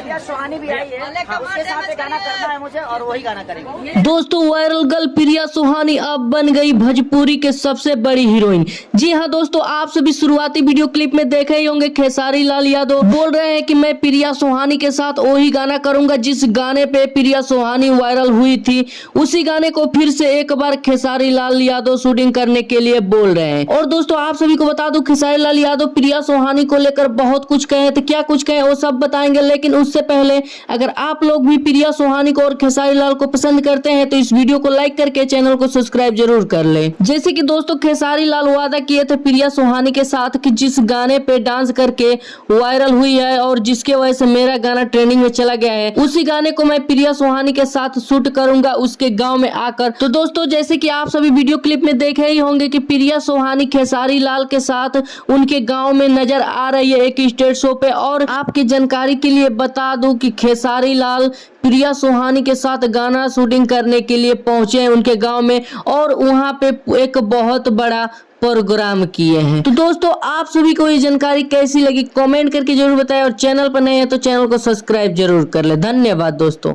प्रिया सुहानी भी आई है, उसके साथ एक गाना करना है मुझे और वही गाना करेंगे। दोस्तों वायरल गर्ल प्रिया सुहानी अब बन गई भोजपुरी के सबसे बड़ी हीरोइन। जी हाँ दोस्तों, आप सभी शुरुआती वीडियो क्लिप में देखे ही होंगे खेसारी लाल यादव बोल रहे हैं कि मैं प्रिया सुहानी के साथ वही गाना करूंगा जिस गाने पे प्रिया सुहानी वायरल हुई थी। उसी गाने को फिर से एक बार खेसारी लाल यादव शूटिंग करने के लिए बोल रहे हैं। और दोस्तों आप सभी को बता दूं, खेसारी लाल यादव प्रिया सुहानी को लेकर बहुत कुछ कहे, तो क्या कुछ कहे वो सब बताएंगे। लेकिन उससे पहले अगर आप लोग भी प्रिया सुहानी को और खेसारी लाल को पसंद करते हैं तो इस वीडियो को लाइक करके चैनल को सब्सक्राइब जरूर कर ले। जैसे कि दोस्तों खेसारी लाल वादा किए थे प्रिया सुहानी के साथ कि जिस गाने पे डांस करके वायरल हुई है और जिसके वजह से मेरा गाना ट्रेंडिंग में चला गया है, उसी गाने को मैं प्रिया सुहानी के साथ शूट करूंगा उसके गांव में आकर। तो दोस्तों जैसे कि आप सभी वीडियो क्लिप में देखे ही होंगे कि प्रिया सुहानी खेसारी लाल के साथ उनके गांव में नजर आ रही है एक स्टेज शो पे। और आपकी जानकारी के लिए बता दूं कि खेसारी लाल प्रिया सुहानी के साथ गाना शूटिंग करने के लिए पहुंचे हैं उनके गांव में और वहां पे एक बहुत बड़ा प्रोग्राम किए हैं। तो दोस्तों आप सभी को ये जानकारी कैसी लगी कमेंट करके जरूर बताएं और चैनल पर नए हैं तो चैनल को सब्सक्राइब जरूर कर ले। धन्यवाद दोस्तों।